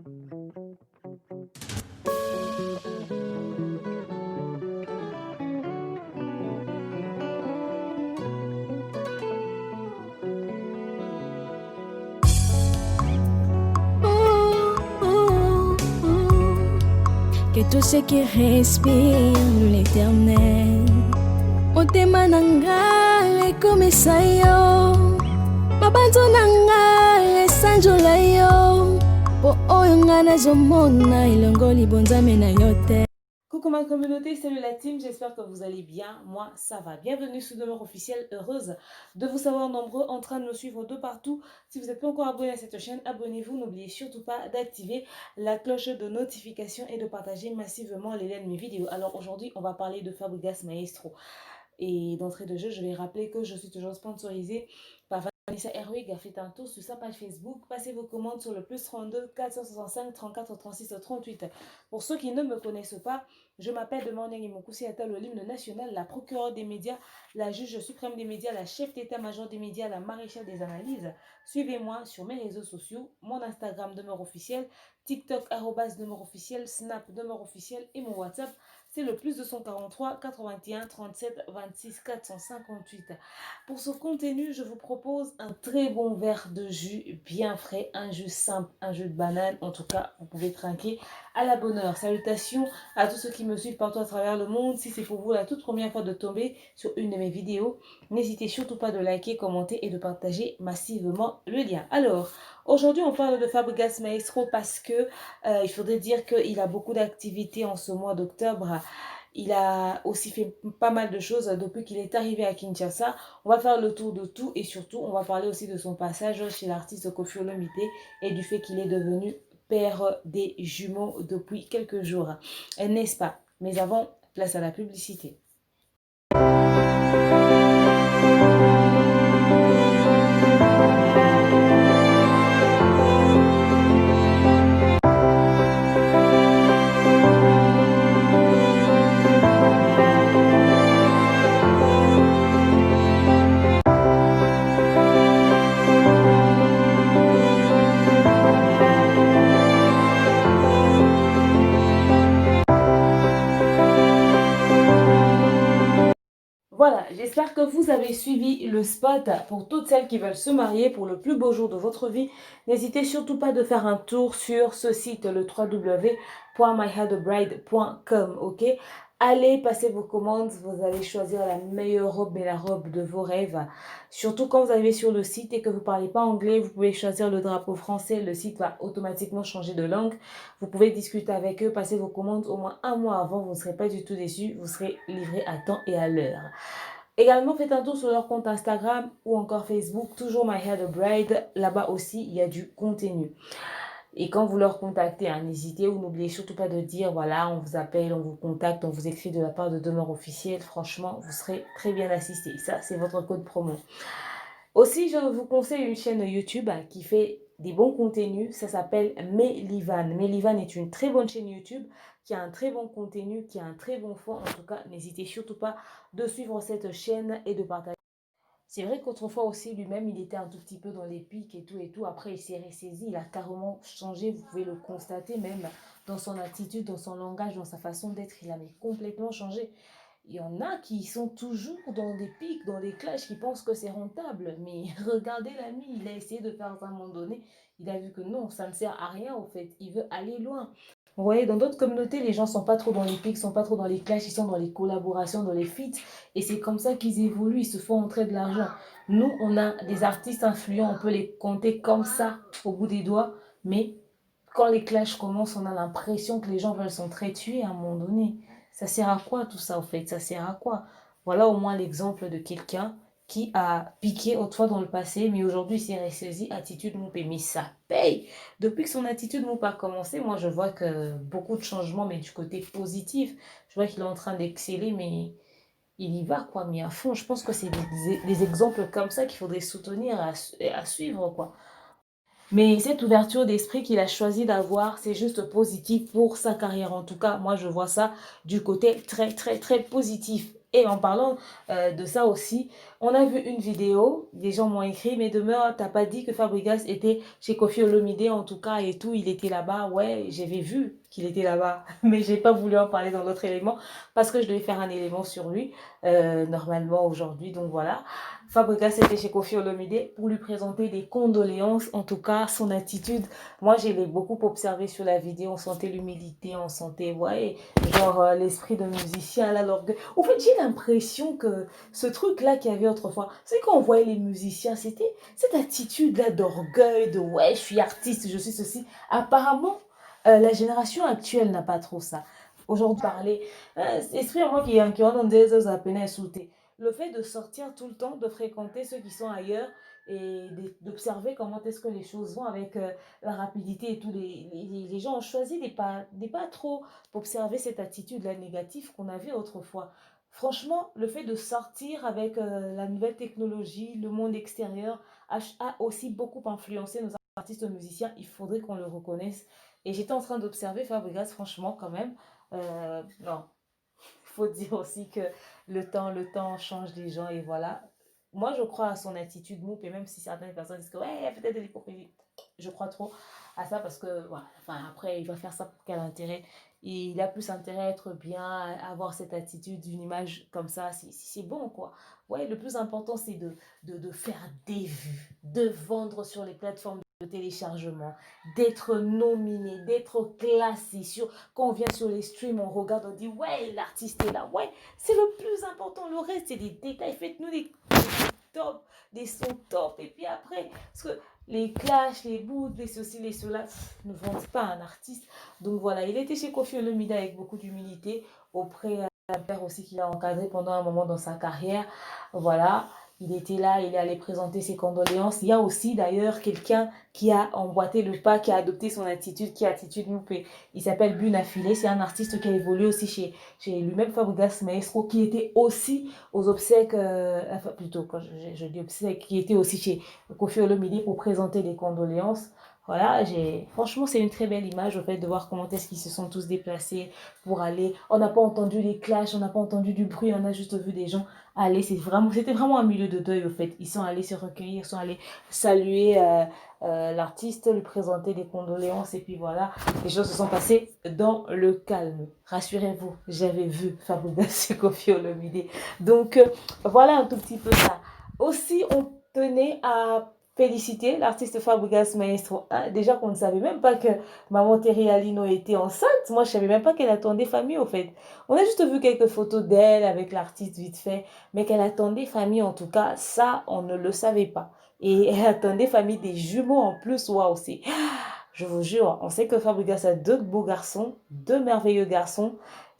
Que tout ce qui respire l'éternel motema nanga ekomisa yo mabanzo nanga esanjola yo po oyo nga nazomona elongo libonzame na yo te. Coucou ma communauté, salut la team, j'espère que vous allez bien, moi ça va. Bienvenue sur Demeure Officielle, heureuse de vous savoir nombreux en train de me suivre de partout. Si vous n'êtes pas encore abonné à cette chaîne, abonnez-vous, n'oubliez surtout pas d'activer la cloche de notification et de partager massivement les liens de mes vidéos. Alors aujourd'hui, on va parler de Fabregas Maestro. Et d'entrée de jeu, je vais rappeler que je suis toujours sponsorisée par Vanessa Herwig. Faites un tour sur sa page Facebook. Passez vos commandes sur le plus 32 465 34 36 38. Pour ceux qui ne me connaissent pas, je m'appelle Demandeng Imokoussi Attal, l'hymne national, la procureure des médias, la juge suprême des médias, la chef d'état-major des médias, la maréchale des analyses. Suivez-moi sur mes réseaux sociaux, mon Instagram Demeure Officielle, TikTok @Demeure Officielle, Snap Demeure Officielle et mon WhatsApp. C'est le plus 243 81 37 26 458. Pour ce contenu, je vous propose un très bon verre de jus bien frais, un jus simple, un jus de banane. En tout cas, vous pouvez trinquer à la bonne heure. Salutations à tous ceux qui me suivent partout à travers le monde. Si c'est pour vous la toute première fois de tomber sur une de mes vidéos, n'hésitez surtout pas de liker, commenter et de partager massivement le lien. Alors, aujourd'hui, on parle de Fabregas Maestro parce que il faudrait dire qu'il a beaucoup d'activités en ce mois d'octobre. Il a aussi fait pas mal de choses depuis qu'il est arrivé à Kinshasa. On va faire le tour de tout et surtout, on va parler aussi de son passage chez l'artiste Koffi Olomide et du fait qu'il est devenu père des jumeaux depuis quelques jours. N'est-ce pas? Mais avant, place à la publicité. Voilà, j'espère que vous avez suivi le spot. Pour toutes celles qui veulent se marier pour le plus beau jour de votre vie, n'hésitez surtout pas de faire un tour sur ce site, le www.myhairthebride.com, ok? Allez passer vos commandes, vous allez choisir la meilleure robe et la robe de vos rêves. Surtout quand vous arrivez sur le site et que vous ne parlez pas anglais, vous pouvez choisir le drapeau français, le site va automatiquement changer de langue. Vous pouvez discuter avec eux, passer vos commandes au moins un mois avant, vous ne serez pas du tout déçus, vous serez livré à temps et à l'heure. Également, faites un tour sur leur compte Instagram ou encore Facebook, toujours My Hair the Bride. Là-bas aussi, il y a du contenu. Et quand vous leur contactez, n'hésitez ou n'oubliez surtout pas de dire, voilà, on vous appelle, on vous contacte, on vous écrit de la part de Demeure Officielle. Franchement, vous serez très bien assisté. Ça, c'est votre code promo. Aussi, je vous conseille une chaîne YouTube qui fait des bons contenus. Ça s'appelle Melivan. Melivan est une très bonne chaîne YouTube qui a un très bon contenu, qui a un très bon fond. En tout cas, n'hésitez surtout pas de suivre cette chaîne et de partager. C'est vrai qu'autrefois aussi, lui-même, il était un tout petit peu dans les pics et tout et tout. Après, il s'est ressaisi, il a carrément changé. Vous pouvez le constater même dans son attitude, dans son langage, dans sa façon d'être. Il a complètement changé. Il y en a qui sont toujours dans des pics, dans des clashs, qui pensent que c'est rentable. Mais regardez l'ami, il a essayé de faire ça à un moment donné. Il a vu que non, ça ne sert à rien au fait. Il veut aller loin. Vous voyez, dans d'autres communautés, les gens ne sont pas trop dans les pics, ne sont pas trop dans les clashs, ils sont dans les collaborations, dans les feats. Et c'est comme ça qu'ils évoluent, ils se font entrer de l'argent. Nous, on a des artistes influents, on peut les compter comme ça, au bout des doigts. Mais quand les clashs commencent, on a l'impression que les gens veulent s'entretuer à un moment donné. Ça sert à quoi tout ça, au fait? Ça sert à quoi? Voilà au moins l'exemple de quelqu'un qui a piqué autrefois dans le passé, mais aujourd'hui il s'est ressaisi, attitude moupe. Mais ça paye! Depuis que son attitude moupe a commencé, moi je vois que beaucoup de changements, mais du côté positif. Je vois qu'il est en train d'exceller, mais il y va quoi, mais à fond. Je pense que c'est des exemples comme ça qu'il faudrait soutenir et à suivre quoi. Mais cette ouverture d'esprit qu'il a choisi d'avoir, c'est juste positif pour sa carrière. En tout cas, moi, je vois ça du côté très, très, très positif. Et en parlant de ça aussi, On a vu une vidéo, des gens m'ont écrit, mais demain, t'as pas dit que Fabregas était chez Koffi Olomide en tout cas et tout, il était là-bas. Ouais, j'avais vu qu'il était là-bas, mais j'ai pas voulu en parler dans l'autre élément parce que je devais faire un élément sur lui normalement aujourd'hui. Donc voilà, Fabregas était chez Koffi Olomide pour lui présenter des condoléances, en tout cas son attitude. Moi, je l'ai beaucoup observé sur la vidéo, on sentait l'humilité, on sentait, ouais, genre l'esprit de musicien, là, l'orgueil. En fait, j'ai l'impression que ce truc-là qu'il y avait autrefois, c'est quand on voyait les musiciens, c'était cette attitude-là d'orgueil, de ouais, je suis artiste, je suis ceci. Apparemment, la génération actuelle n'a pas trop ça. Aujourd'hui, parler, esprit à moi qui ont des appels sauter. Le fait de sortir tout le temps, de fréquenter ceux qui sont ailleurs et d'observer comment est-ce que les choses vont avec la rapidité et tout. Les gens ont choisi des pas trop observer cette attitude-là négative qu'on avait autrefois. Franchement, le fait de sortir avec la nouvelle technologie, le monde extérieur, a aussi beaucoup influencé nos artistes musiciens. Il faudrait qu'on le reconnaisse. Et j'étais en train d'observer Fabregas, franchement, quand même. Non, il faut dire aussi que le temps change les gens et voilà. Moi, je crois à son attitude moupe et même si certaines personnes disent que ouais, il y a peut-être de l'hypocrisie, je crois trop à ça parce que voilà, enfin, après, il va faire ça pour quel intérêt? Et il a plus intérêt à être bien, à avoir cette attitude, une image comme ça, c'est bon quoi. Ouais, le plus important, c'est de faire des vues, de vendre sur les plateformes de téléchargement, d'être nominé, d'être classé. Quand on vient sur les streams, on regarde, on dit ouais, l'artiste est là. Ouais, c'est le plus important. Le reste, c'est des détails. Faites-nous des top, des sons top. Et puis après, parce que les clashs, les bouts, les ceci, les cela, ne vendent pas un artiste. Donc voilà, il était chez Koffi Olomide avec beaucoup d'humilité auprès d'un père aussi qu'il a encadré pendant un moment dans sa carrière. Voilà, il était là, il est allé présenter ses condoléances. Il y a aussi d'ailleurs quelqu'un qui a emboîté le pas, qui a adopté son attitude, qui a attitude moupée. Il s'appelle Buna Filé, c'est un artiste qui a évolué aussi chez lui-même Fabregas Maestro, qui était aussi aux obsèques, enfin plutôt quand je dis obsèques, qui était aussi chez Koffi Olomide pour présenter des condoléances. Voilà, franchement, c'est une très belle image, au fait, de voir comment est-ce qu'ils se sont tous déplacés pour aller. On n'a pas entendu les clashs, on n'a pas entendu du bruit, on a juste vu des gens aller. C'était vraiment un milieu de deuil, au fait. Ils sont allés se recueillir, ils sont allés saluer l'artiste, lui présenter des condoléances, et puis voilà, les choses se sont passées dans le calme. Rassurez-vous, j'avais vu Fabregas et Koffi Olomide. Donc, voilà un tout petit peu ça. Aussi, on tenait à féliciter l'artiste Fabregas Maestro. Ah, déjà qu'on ne savait même pas que maman Terry Alino était enceinte. Moi, je savais même pas qu'elle attendait famille, au fait. On a juste vu quelques photos d'elle avec l'artiste vite fait, mais qu'elle attendait famille, en tout cas, ça, on ne le savait pas. Et elle attendait famille des jumeaux en plus. Waouh, c'est... Je vous jure, on sait que Fabregas a deux beaux garçons, deux merveilleux garçons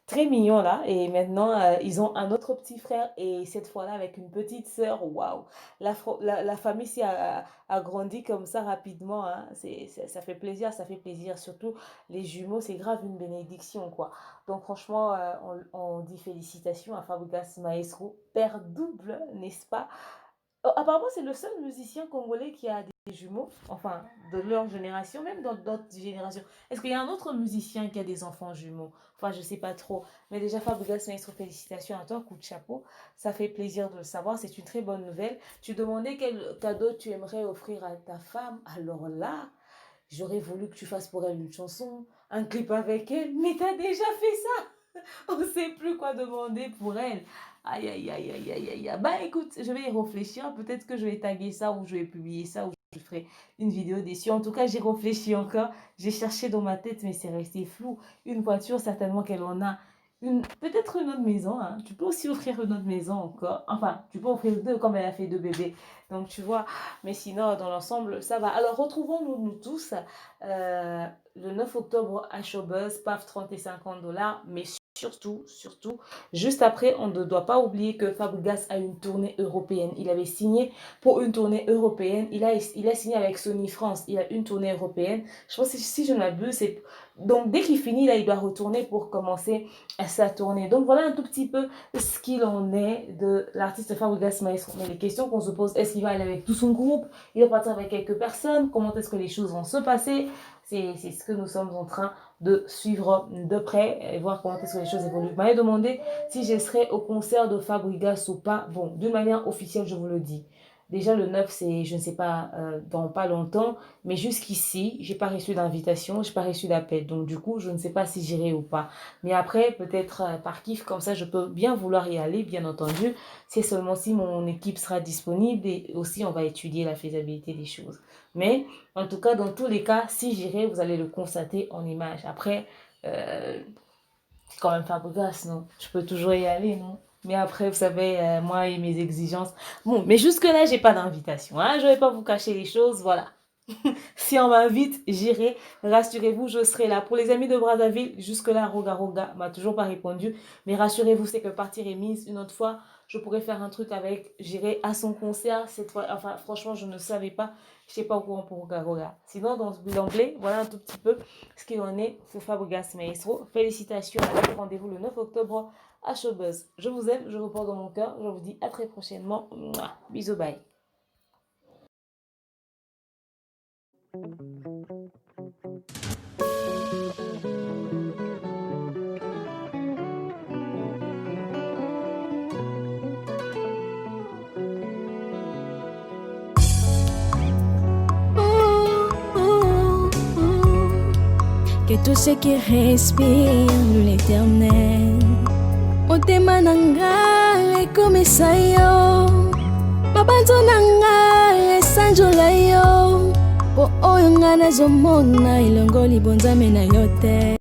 très mignons là. Et maintenant, ils ont un autre petit frère et cette fois-là avec une petite sœur. Waouh! La famille s'y a grandi comme ça rapidement. Hein. Ça fait plaisir, ça fait plaisir. Surtout les jumeaux, c'est grave une bénédiction quoi. Donc franchement, on dit félicitations à Fabregas Maestro, père double, n'est-ce pas? Apparemment, c'est le seul musicien congolais qui a des jumeaux, enfin, de leur génération, même dans d'autres générations. Est-ce qu'il y a un autre musicien qui a des enfants jumeaux? Enfin, je sais pas trop. Mais déjà, Fabregas Maestro, félicitations à toi, coup de chapeau. Ça fait plaisir de le savoir, c'est une très bonne nouvelle. Tu demandais quel cadeau tu aimerais offrir à ta femme. Alors là, j'aurais voulu que tu fasses pour elle une chanson, un clip avec elle, mais t'as déjà fait ça. On ne sait plus quoi demander pour elle. Aïe, aïe, aïe, aïe, aïe, aïe, aïe. Bah écoute, je vais y réfléchir. Peut-être que je vais taguer ça ou je vais publier ça ou je ferai une vidéo dessus. En tout cas, j'ai réfléchi encore. J'ai cherché dans ma tête, mais c'est resté flou. Une voiture, certainement qu'elle en a. Peut-être une autre maison. Hein. Tu peux aussi offrir une autre maison encore. Enfin, tu peux offrir deux comme elle a fait deux bébés. Donc tu vois, mais sinon, dans l'ensemble, ça va. Alors, retrouvons-nous nous tous le 9 octobre à Showbuzz, PAF 30 et 50 dollars. Mais surtout, juste après, on ne doit pas oublier que Fabregas a une tournée européenne. Il avait signé pour une tournée européenne. Il a signé avec Sony France. Il a une tournée européenne. Je pense que si je ne m'abuse, c'est... Donc, dès qu'il finit, là, il doit retourner pour commencer sa tournée. Donc, voilà un tout petit peu ce qu'il en est de l'artiste Fabregas Maestro. Mais les questions qu'on se pose, est-ce qu'il va aller avec tout son groupe? Il va partir avec quelques personnes? Comment est-ce que les choses vont se passer? c'est ce que nous sommes en train de suivre de près et voir comment est-ce que les choses évoluent. Vous m'avez demandé si je serai au concert de Fabregas ou pas. Bon, d'une manière officielle, je vous le dis. Déjà, le 9, c'est, je ne sais pas, dans pas longtemps, mais jusqu'ici, j'ai pas reçu d'invitation, j'ai pas reçu d'appel. Donc, du coup, je ne sais pas si j'irai ou pas. Mais après, peut-être par kiff, comme ça, je peux bien vouloir y aller, bien entendu. C'est seulement si mon équipe sera disponible et aussi on va étudier la faisabilité des choses. Mais, en tout cas, dans tous les cas, si j'irai, vous allez le constater en image. Après, c'est quand même Fabregas, non? Je peux toujours y aller, non? Mais après, vous savez, moi et mes exigences. Bon, mais jusque-là, j'ai pas d'invitation. Hein? Je vais pas vous cacher les choses, voilà. Si on m'invite, j'irai. Rassurez-vous, je serai là. Pour les amis de Brazzaville, jusque-là, Roga m'a toujours pas répondu. Mais rassurez-vous, c'est que partie remise. Une autre fois, je pourrais faire un truc avec. J'irai à son concert cette fois. Enfin, franchement, je ne savais pas. Je n'étais pas au courant pour Roga. Sinon, dans ce bilan blé, voilà un tout petit peu ce qu'il en est pour Fabregas Maestro. Félicitations. Rendez-vous le 9 octobre à Showbuzz. Je vous aime, je vous porte dans mon cœur. Je vous dis à très prochainement. Mouah. Bisous, bye. Que tous ceux qui respirent l'Éternel motema nanga ekomisa yo mabanzo nanga esanjola yo po oyo nga nazomona elongo libonzame na yo te.